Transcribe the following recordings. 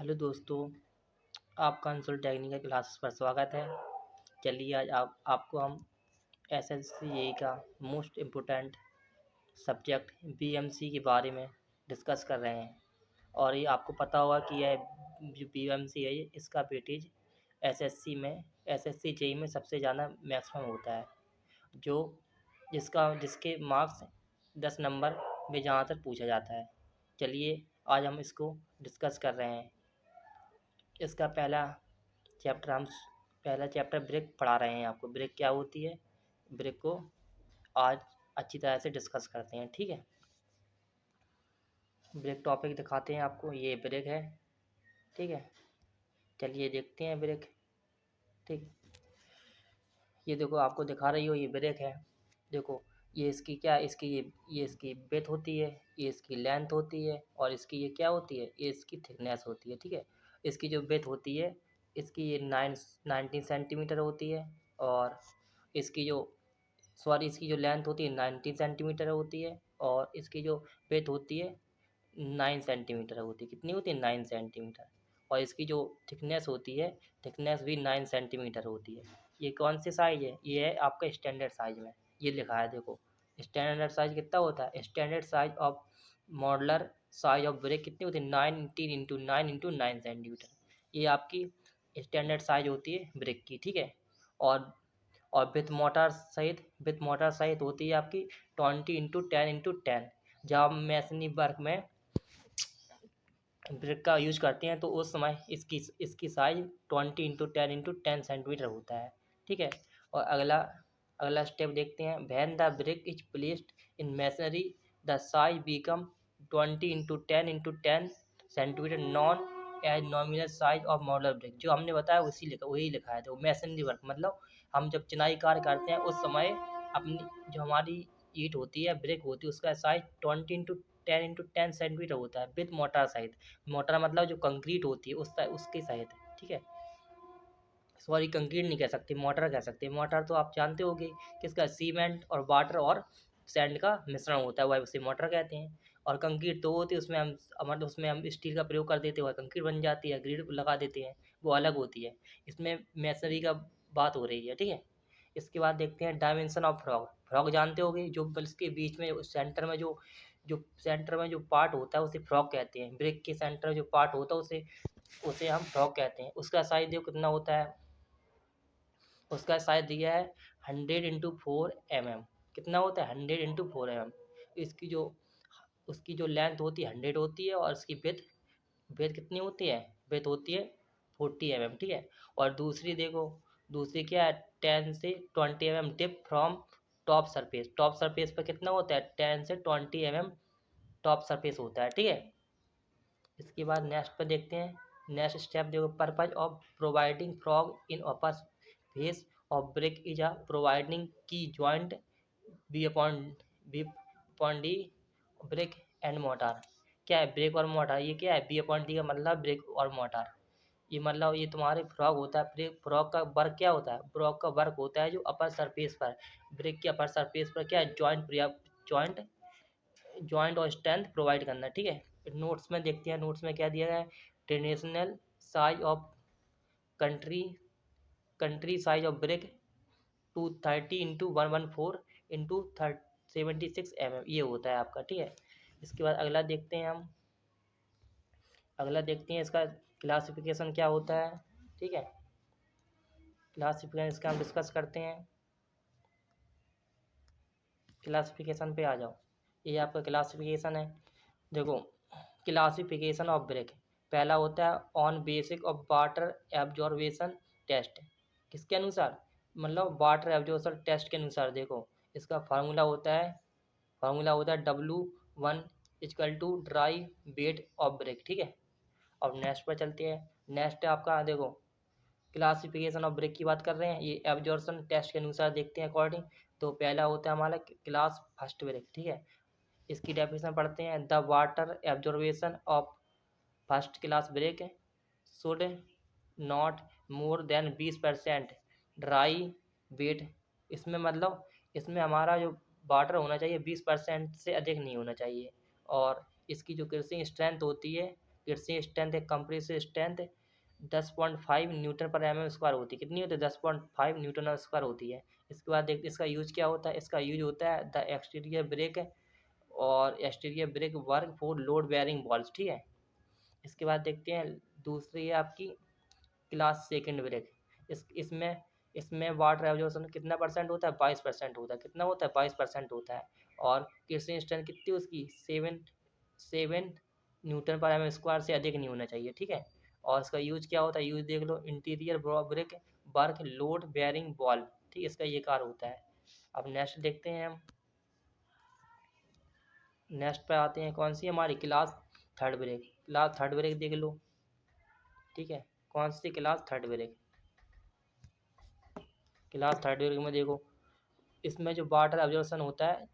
Hello दोस्तों, आपका Anshul technical classes पर स्वागत है। चलिए आज आपको हम एसएससी का मोस्ट इम्पोर्टेंट सब्जेक्ट बीएमसी के बारे में डिस्कस कर रहे हैं। और ये आपको पता होगा कि यह जो बीएमसी है इसका वेटेज एसएससी जेई में सबसे ज़्यादा मैक्सिमम होता है, जो जिसके मार्क्स 10 नंबर में जहाँ तक पूछा जाता है। चलिए आज हम इसको डिस्कस कर रहे हैं। इसका पहला चैप्टर ब्रेक पढ़ा रहे हैं आपको। ब्रेक क्या होती है, ब्रेक को आज अच्छी तरह से डिस्कस करते हैं। ठीक है, ब्रेक टॉपिक दिखाते हैं आपको। ये ब्रेक है, ठीक है। चलिए देखते हैं ब्रेक। ठीक, ये देखो आपको दिखा रही हो, ये ब्रेक है। देखो ये इसकी क्या इसकी ये इसकी विड्थ होती है, ये इसकी लेंथ होती है, और इसकी ये क्या होती है, ये इसकी थिकनेस होती है। ठीक है, इसकी जो विड्थ होती है इसकी ये 19 सेंटीमीटर होती है, और इसकी जो लेंथ होती है 19 सेंटीमीटर होती है, और इसकी जो विड्थ होती है 9 सेंटीमीटर होती है। कितनी होती है, 9 सेंटीमीटर। और इसकी जो थिकनेस होती है, थिकनेस भी 9 सेंटीमीटर होती है। ये कौन सी साइज है, ये है आपका स्टैंडर्ड साइज में। ये लिखा है देखो, स्टैंडर्ड साइज कितना होता है, standard size of modular size of brick कितनी होती है, 19 × 9 ये आपकी स्टैंडर्ड साइज होती है ब्रेक की। ठीक है, और विथ मोटर सहित होती है आपकी 20 × 10 × 10। जब हम मैसनी वर्क में ब्रेक का यूज करते हैं तो उस समय इसकी साइज 20 × 10 × 10 सेंटीमीटर होता है। ठीक है, और अगला स्टेप देखते हैं। When the brick is placed in masonry the size become 20 × 10 × 10 centimetre known as nominal size of modular brick. जो हमने बताया वही लिखा है। तो मैसनरी वर्क मतलब हम जब चिनाई कार्य करते हैं उस समय अपनी जो हमारी ईंट होती है, ब्रेक होती है, उसका साइज 20 × 10 × 10 सेंटीमीटर होता है विथ मोटर सहित। मोटर मतलब जो कंक्रीट होती है उसके सहित। ठीक है, सॉरी कंक्रीट नहीं कह सकते, मोटर कह सकते हैं। मोटर तो आप जानते होंगे किसका, सीमेंट और वाटर और सैंड का मिश्रण होता है, वह उसे मोटर कहते हैं। और कंक्रीट तो होती है, उसमें हम स्टील का प्रयोग कर देते हैं, वह कंक्रीट बन जाती है, ग्रिड लगा देते हैं, वो अलग होती है। इसमें मैसनरी का बात हो रही है। ठीक है, इसके बाद देखते हैं डायमेंशन ऑफ फ्रॉग। फ्रॉग जानते होंगे, जो इसके बीच में सेंटर में जो पार्ट होता है उसे फ्रॉग कहते हैं। ब्रेक के सेंटर में जो पार्ट होता है उसे हम फ्रॉग कहते हैं। उसका साइज देखो कितना होता है, उसका साइज दिया है 100 × 4 mm। कितना होता है, 100 × 4 mm। उसकी जो लेंथ होती है 100 होती है, और उसकी विड्थ कितनी होती है, विड्थ होती है 40 mm। ठीक है, और दूसरी क्या है, 10 से 20 mm dip from top surface पर कितना होता है, 10 से 20 mm टॉप सरफेस होता है। ठीक है, इसके बाद नेक्स्ट पर देखते हैं। नेक्स्ट स्टेप देखो, purpose of providing frog in upper face of brick is a providing की joint be upon the brick and mortar. क्या है, ब्रेक और मोटर, ये क्या है, बी अपॉन डी का मतलब ब्रेक और मोटर। ये मतलब ये तुम्हारे फ्रॉग होता है। फ्रॉग का वर्क क्या होता है, फ्रॉग का वर्क होता है जो अपर सरफेस पर, ब्रेक के अपर सरफेस पर क्या है, जॉइंट जॉइंट और स्ट्रेंथ प्रोवाइड करना। ठीक है, नोट्स में देखते हैं, नोट्स में क्या दिया गया है। Traditional size of country country size of brick 230 × 114 × 76 mm ये होता है आपका। ठीक है, इसके बाद अगला देखते हैं इसका क्लासिफिकेशन क्या होता है। ठीक है, क्लासिफिकेशन इसका हम डिस्कस करते हैं। क्लासिफिकेशन पे आ जाओ, ये आपका क्लासिफिकेशन है। देखो, क्लासिफिकेशन ऑफ ब्रेक पहला होता है on basic of water absorption test. किसके अनुसार, मतलब वाटर एब्जॉर्बेशन टेस्ट के अनुसार। देखो, इसका फार्मूला होता है W1 = dry weight of break. ठीक है, और नेक्स्ट पर चलते हैं। नेक्स्ट आपका देखो, क्लासिफिकेशन ऑफ ब्रेक की बात कर रहे हैं, ये एब्जॉर्बेशन टेस्ट के अनुसार देखते हैं अकॉर्डिंग। तो पहला होता है हमारा क्लास फर्स्ट ब्रेक। ठीक है, इसकी डेफिनेशन पढ़ते हैं। The water absorption of first class brick should not more than 20% dry weight. इसमें हमारा जो वाटर होना चाहिए 20% से अधिक नहीं होना चाहिए। और इसकी जो क्रिसिंग स्ट्रेंथ होती है किरसी स्ट्रेंथ है compressive strength 10.5 Newton per M M square होती है। कितनी होती है? 10.5 न्यूटन पर स्क्वायर होती है। इसके बाद देखते इसका यूज क्या होता है। इसका यूज होता है द एक्सटीरियर ब्रेक और exterior brick work for load bearing walls. ठीक है। इसके बाद देखते हैं दूसरी है आपकी क्लास सेकंड ब्रेक। इसमें इसमें वाटर एब्जॉर्प्शन कितना परसेंट होता है? 22% होता है। कितना होता है? 22% होता है। और किरसी स्ट्रेंथ कितनी उसकी 7 न्यूटन पर एम स्क्वायर से अधिक नहीं होना चाहिए। ठीक है। और इसका यूज क्या होता है? यूज देख लो interior brick work load bearing wall. ठीक, इसका ये कार्य होता है। अब नेक्स्ट देखते हैं हम। नेक्स्ट पे आते हैं कौन सी हमारी class third brick. Class third brick देख लो। ठीक है। कौन सी class third brick? Class third brick में देखो इसमें जो वाटर एब्जॉर्प्शन होता है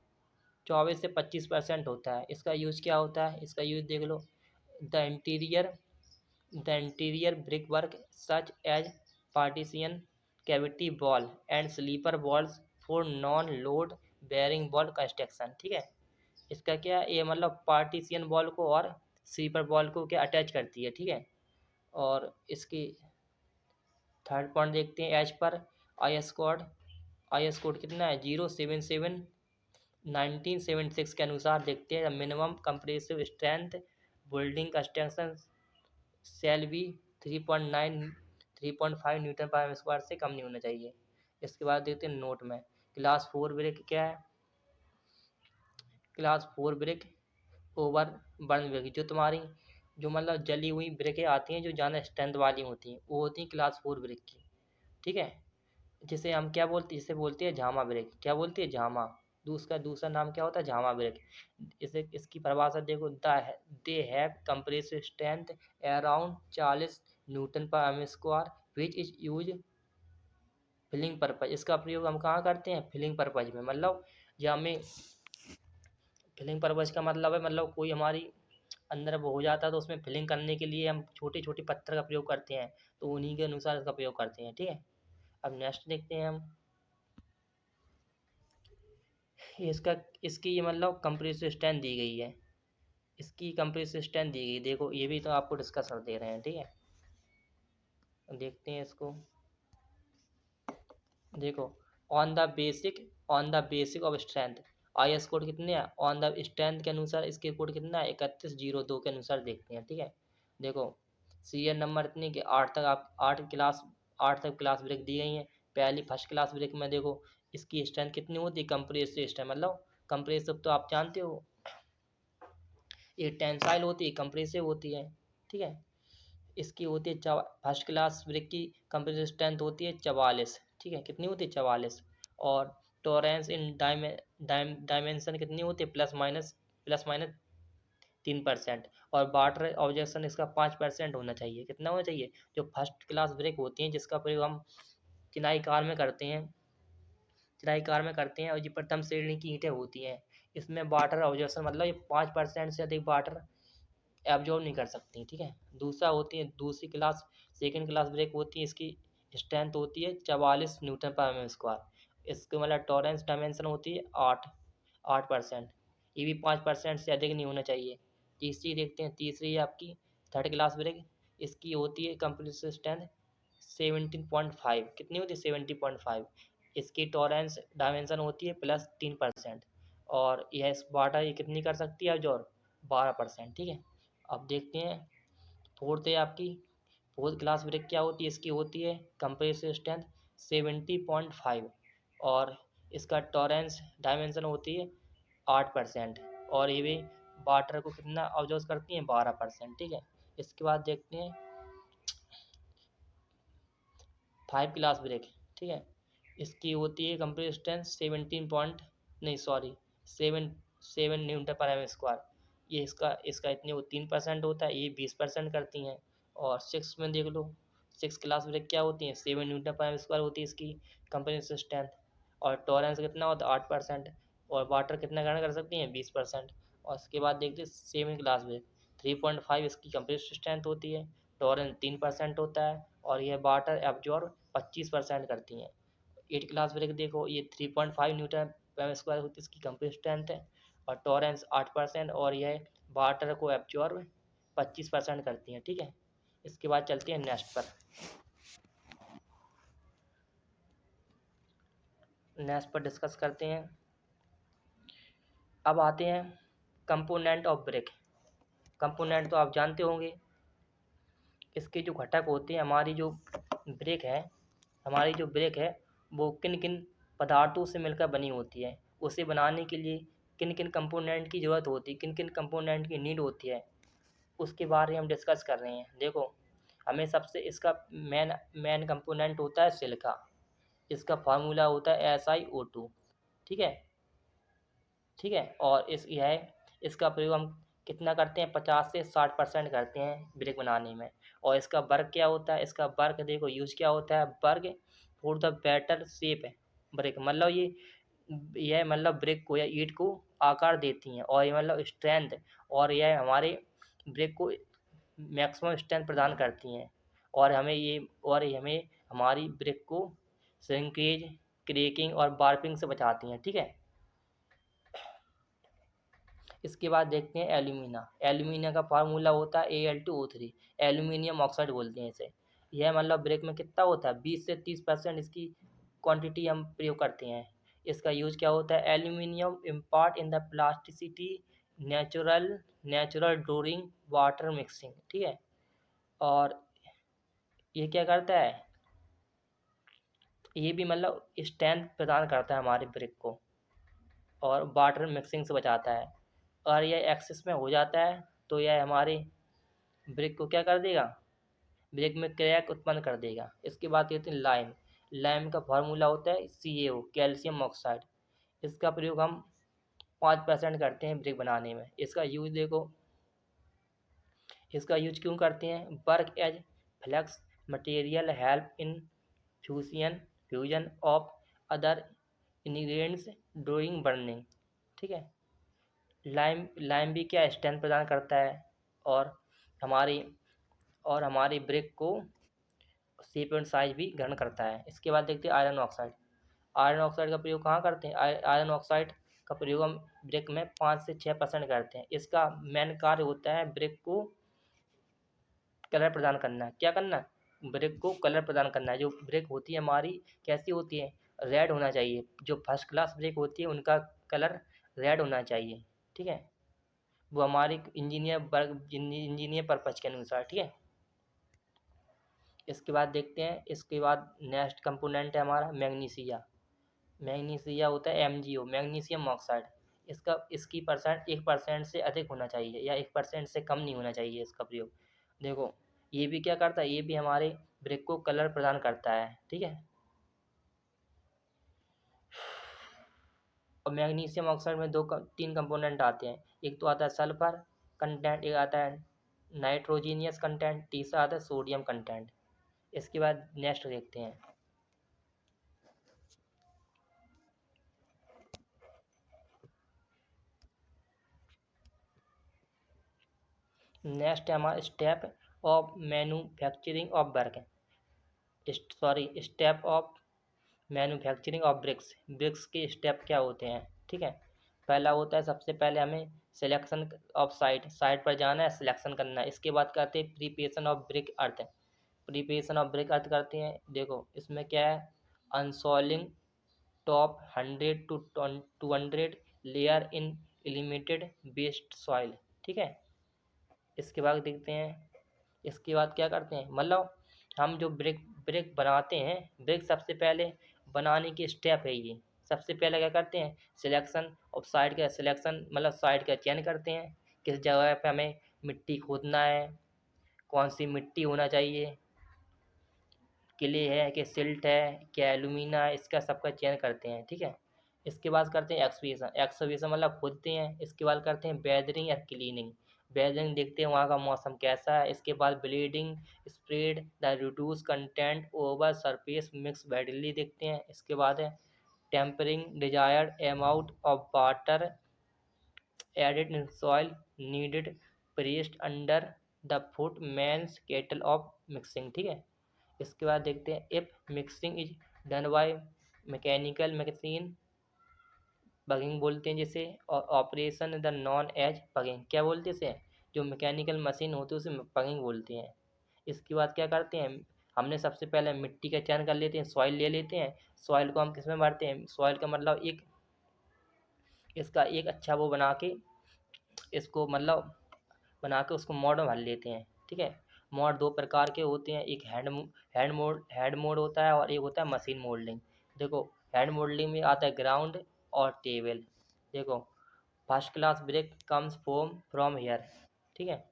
24 से 25% होता है। इसका यूज क्या होता है? इसका यूज देख लो the interior brickwork such as partition cavity wall and sleeper walls for non load bearing wall construction। ठीक है। इसका क्या ये मतलब पार्टीशियन वॉल को और स्लीपर वॉल को क्या अटैच करती है। ठीक है। और इसकी थर्ड पॉइंट देखते हैं as per I S code कितना है 077/1976 के अनुसार देखते हैं minimum compressive strength building construction shall be 3.5 Newton पर स्क्वायर से कम नहीं होना चाहिए। इसके बाद देखते हैं नोट में क्लास 4 ब्रेक क्या है। Class 4 brick over burn brick जो तुम्हारी जो मतलब जली हुई ब्रेकें आती हैं जो ज़्यादा स्ट्रेंथ वाली होती हैं वो होती हैं क्लास 4 ब्रेक की। ठीक है। जिसे हम क्या बोलते हैं? इसे बोलते हैं झामा ब्रेक। क्या बोलते हैं? झामा। दूसरा नाम क्या होता है? झामा ब्रेक। इसे इसकी परिभाषा देखो they have compressive strength around 40 newton per M square which is use filling purpose. इसका प्रयोग हम कहाँ करते हैं? फिलिंग पर्पज में। मतलब जब हमें फिलिंग पर्पज का मतलब है मतलब कोई हमारी अंदर वो हो जाता है तो उसमें फिलिंग करने के लिए हम छोटे छोटे पत्थर का प्रयोग करते हैं तो उन्हीं के अनुसार इसका प्रयोग करते हैं। ठीक है। अब नेक्स्ट देखते हैं हम इसका इसकी ये मतलब कंप्रेसिव स्ट्रेंथ दी गई है। इसकी कंप्रेसिव स्ट्रेंथ दी गई देखो ये भी तो आपको डिस्कस कर दे रहे हैं। ठीक है। देखते हैं इसको देखो on the basic of strength I S code कितने हैं? ऑन द स्ट्रेंथ के अनुसार इसके कोड कितना है 3102 के अनुसार देखते हैं। ठीक है। देखो सीरियल नंबर इतने कि 8 तक आप 8 तक क्लास ब्रेक दी गई हैं। पहली फर्स्ट क्लास ब्रेक में देखो इसकी स्ट्रेंथ कितनी होती है कंप्रेसिव स्ट्रेंथ मतलब कंप्रेसिव तो आप जानते हो ये टेंसाइल होती है कंप्रेसिव होती है। ठीक है। इसकी होती है फर्स्ट क्लास ब्रेक की कंप्रेसिव स्ट्रेंथ होती है 44। ठीक है। कितनी होती है? 44। और टॉलरेंस इन डायमेंशन कितनी होती है? Plus minus 3%। और वाटर ऑब्जेक्शन इसका 5% होना चाहिए। कितना होना चाहिए? जो फर्स्ट क्लास ब्रेक होती हैं जिसका प्रयोग हम चिनाई कार में करते हैं और ये प्रथम श्रेणी की ईंटें होती हैं। इसमें वाटर ऑब्जेक्शन मतलब ये 5% से अधिक वाटर एब्जॉर्ब नहीं कर सकती। ठीक है। दूसरा होती है दूसरी क्लास सेकंड क्लास ब्रेक होती है इसकी स्ट्रेंथ होती है 44 न्यूटन पर एम स्क्वायर। इसके मतलब टॉलरेंस डायमेंशन होती है 8%। ये भी 5% से अधिक नहीं होना चाहिए। तीसरी देखते हैं तीसरी है आपकी थर्ड क्लास ब्रेक। इसकी होती है कंप्रेसिव स्ट्रेंथ 17.5। कितनी होती है? 17.5। इसकी टॉलरेंस डायमेंशन होती है +3%। और यह इस वाटर ये कितनी कर सकती है एब्जॉर्ब? 12%। ठीक है। अब देखते हैं फोर्थ है आपकी फोर्थ क्लास ब्रेक क्या होती है? इसकी होती है कंप्रेसिव स्ट्रेंथ 70.5 और इसका टॉलरेंस डायमेंशन होती है 8%। और ये भी वाटर को कितना ऑब्जर्व करती हैं? 12%। ठीक है। इसके बाद देखते हैं 5 क्लास ब्रेक। ठीक है। इसकी होती है कंप्रेसिव स्ट्रेंथ 17 पॉइंट नहीं sorry 7 Newton per M square. ये इसका इतने वो 3% होता है ये 20% करती हैं। और 6 में देख लो 6 क्लास ब्रेक क्या होती हैं? 7 न्यूटन पर एम स्क्वायर होती है इसकी कंप्रेसिव स्ट्रेंथ। और टॉलरेंस कितना होता है? 8%। और वाटर कितना ग्रहण कर सकती हैं? 20%। और इसके बाद देखते हैं 7 क्लास ब्रेक 3.5 इसकी कंप्रेसिव स्ट्रेंथ होती है। टॉलरेंस 3% होता है और यह वाटर एब्जॉर्ब 25% करती हैं। 8 क्लास ब्रेक देखो ये 3.5 न्यूटन पर स्क्वायर होती है इसकी कंप्रेसिव स्ट्रेंथ है। और टॉलरेंस 8% और यह वाटर को एब्जॉर्ब 25% करती हैं। ठीक है, इसके बाद चलते हैं नेक्स्ट पर। नेक्स्ट पर डिस्कस करते हैं। अब आते हैं कंपोनेंट ऑफ ब्रेक। कंपोनेंट तो आप जानते होंगे, इसके जो घटक होते हैं, हमारी जो ब्रेक है वो किन किन पदार्थों से मिलकर बनी होती है, उसे बनाने के लिए किन किन कंपोनेंट की ज़रूरत होती है, किन किन कंपोनेंट की नीड होती है, उसके बारे में हम डिस्कस कर रहे हैं। देखो, हमें सबसे इसका मेन कंपोनेंट होता है सिलिका। इसका फार्मूला होता है SiO2। ठीक है, ठीक है। और इसका प्रयोग हम कितना करते हैं, 50 से 60% करते हैं ब्रेक बनाने में। और इसका वर्क क्या होता है, इसका वर्क देखो यूज क्या होता है, work for the better shape है ब्रेक, मतलब यह मतलब ब्रेक को या ईंट को आकार देती हैं, और ये मतलब स्ट्रेंथ, और यह हमारे ब्रेक को मैक्सिमम स्ट्रेंथ प्रदान करती हैं, और ये हमें हमारी ब्रेक को श्रिंकेज, क्रैकिंग और वार्पिंग से बचाती हैं। ठीक है, इसके बाद देखते हैं एल्यूमिना। एल्यूमिनियम का फार्मूला होता है Al2O3। एल्यूमिनियम ऑक्साइड बोलते हैं इसे। यह मतलब ब्रेक में कितना होता है, 20 से 30% इसकी क्वांटिटी हम प्रयोग करते हैं। इसका यूज क्या होता है, aluminium impart in the plasticity natural during water mixing. ठीक है, और ये क्या करता है, ये भी मतलब स्ट्रेंथ प्रदान करता है हमारे ब्रेक को, और वाटर मिक्सिंग से बचाता है। और यह एक्सेस में हो जाता है तो यह हमारे ब्रेक को क्या कर देगा, ब्रेक में क्रैक उत्पन्न कर देगा। इसके बाद कहते हैं लाइम। लाइम का फार्मूला होता है CaO, कैल्शियम ऑक्साइड। इसका प्रयोग हम 5% करते हैं ब्रेक बनाने में। इसका यूज क्यों करते हैं, work as flux material, help in fusion of other ingredients during burning. ठीक है, लाइम भी क्या स्ट्रेंथ प्रदान करता है, और हमारी ब्रेक को शेप एंड साइज भी ग्रहण करता है। इसके बाद देखते हैं आयरन ऑक्साइड। आयरन ऑक्साइड का प्रयोग कहाँ करते हैं, आयरन ऑक्साइड का प्रयोग हम ब्रेक में 5 से 6% करते हैं। इसका मेन कार्य होता है ब्रेक को कलर प्रदान करना। क्या करना, ब्रेक को कलर प्रदान करना है। जो ब्रेक होती है हमारी कैसी होती है, रेड होना चाहिए। जो फर्स्ट क्लास ब्रेक होती है उनका कलर रेड होना चाहिए। ठीक है, वो हमारे इंजीनियर पर्पज के अनुसार। ठीक है, इसके बाद देखते हैं, इसके बाद नेक्स्ट कंपोनेंट है हमारा मैग्नीशिया। मैग्नीशिया होता है MgO, मैग्नीशियम ऑक्साइड। इसकी परसेंट 1% से अधिक होना चाहिए, या 1% से कम नहीं होना चाहिए इसका प्रयोग। देखो, ये भी क्या करता है, ये भी हमारे ब्रेक को कलर प्रदान करता है। ठीक है, और मैग्नीशियम ऑक्साइड में 3 कंपोनेंट आते हैं। एक तो आता है सल्फर कंटेंट, एक आता है नाइट्रोजीनियस कंटेंट, तीसरा आता है सोडियम कंटेंट। इसके बाद नेक्स्ट देखते हैं। नेक्स्ट है हमारा step of manufacturing of step of manufacturing of BRICS के स्टेप क्या होते हैं। ठीक है, पहला होता है, सबसे पहले हमें सिलेक्शन ऑफ साइट पर जाना है, सिलेक्शन करना है। इसके बाद करते हैं preparation of brick earth. Preparation of brick earth करते हैं। देखो, इसमें क्या है, unsoiling top 100 to 200 layer in limited based soil. ठीक है, इसके बाद देखते हैं, इसके बाद क्या करते हैं, मतलब हम जो ब्रेक बनाते हैं, ब्रेक सबसे पहले बनाने की स्टेप है ये। सबसे पहले क्या करते हैं, सिलेक्शन ऑफ सिलेक्शन मतलब साइट का चयन करते हैं, किस जगह पे हमें मिट्टी खोदना है, कौन सी मिट्टी होना चाहिए, क्ले है कि सिल्ट है, क्या एलुमिना है, इसका सबका चयन करते हैं। ठीक है, इसके बाद करते हैं एक्सकवेशन मतलब खोदते हैं। इसके बाद करते हैं वेदरिंग या क्लीनिंग। वेदरिंग देखते हैं वहाँ का मौसम कैसा है। इसके बाद blending spread the reduce content over surface mix badly देखते हैं। इसके बाद है tempering desired amount of water added in soil needed pressed under the foot men's cattle of mixing. ठीक है, इसके बाद देखते हैं if mixing is done by mechanical machine, pugging बोलते हैं जिसे, और operation the known as pugging क्या बोलते हैं इसे, जो मैकेनिकल मशीन होती है उसे पगिंग बोलते हैं। इसके बाद क्या करते हैं, हमने सबसे पहले मिट्टी का चयन कर लेते हैं, सॉइल ले लेते हैं। सॉइल को हम किस में भरते हैं, सॉइल का मतलब एक इसका एक अच्छा वो बना के, इसको मतलब बना के उसको मोड में भर लेते हैं। ठीक है, मोड दो प्रकार के होते हैं, एक हैंड मोड होता है और एक होता है मशीन मोल्डिंग। देखो, हैंड मोल्डिंग में आता है ग्राउंड और टेबल। देखो, first class brick comes from here. ठीक है,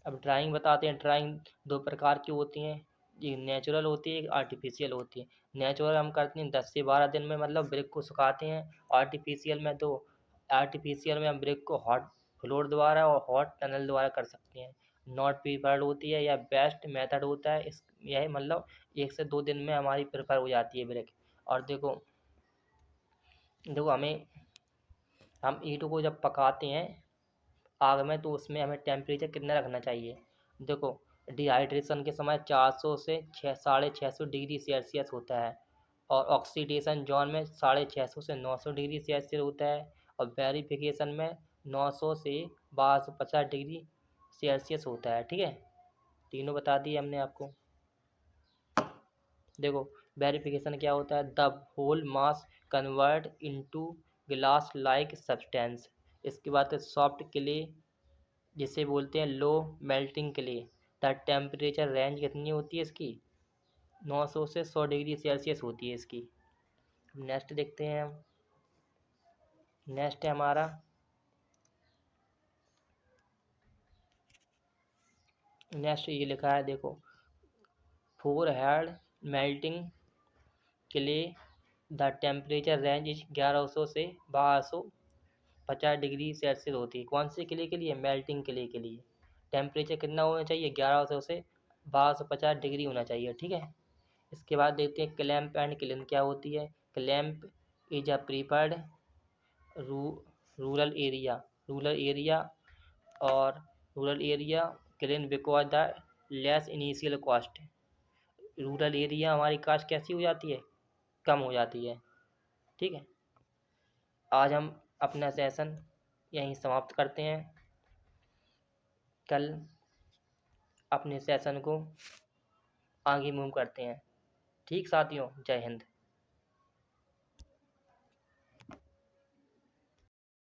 अब ड्राइंग बताते हैं। ड्राइंग दो प्रकार की होती हैं, एक नेचुरल होती है, एक आर्टिफिशियल होती है। नेचुरल हम करते हैं 10 से 12 दिन में, मतलब ब्रिक को सुखाते हैं। आर्टिफिशियल में हम ब्रिक को हॉट फ्लोर द्वारा और हॉट टनल द्वारा कर सकते हैं। नॉट प्रीफर्ड होती है या बेस्ट मेथड होता है, इस यह मतलब 1 से 2 दिन में हमारी प्रिपेयर हो जाती है ब्रिक। और देखो देखो हमें हम ईंटों को जब पकाते हैं आग में, तो उसमें हमें टेम्परेचर कितना रखना चाहिए। देखो, डिहाइड्रेशन के समय 400 से 650 डिग्री सेल्सियस होता है, और ऑक्सीडेशन जोन में 650 से 900 डिग्री सेल्सियस होता है, और वेरिफिकेशन में 900 से 1250 डिग्री सेल्सियस होता है। ठीक है, तीनों बता दिए हमने आपको। देखो, वेरिफिकेशन क्या होता है, the whole mass convert into glass like substance. इसके बाद है सॉफ्ट क्ले, जिसे बोलते हैं low melting clay. The temperature range कितनी होती है इसकी, 900 से 100 डिग्री सेल्सियस होती है इसकी। नेक्स्ट देखते हैं हम। नेक्स्ट है हमारा नेक्स्ट ये लिखा है, देखो, four head melting clay, the temperature range is 1100 से 1250 डिग्री सेल्सियस होती है। कौन से किले के लिए, मेल्टिंग किले के लिए। टेम्परेचर कितना होना चाहिए, 1100 से 1250 डिग्री होना चाहिए। ठीक है, इसके बाद देखते हैं क्लैंप एंड क्लिन क्या होती है। Clamp is a preferred rural area rural area और rural area kiln because the less initial cost. Rural area हमारी कास्ट कैसी हो जाती है, कम हो जाती है। ठीक है, आज हम अपना सेशन यहीं समाप्त करते हैं। कल अपने सेशन को आगे मूव करते हैं। ठीक साथियों, जय हिंद।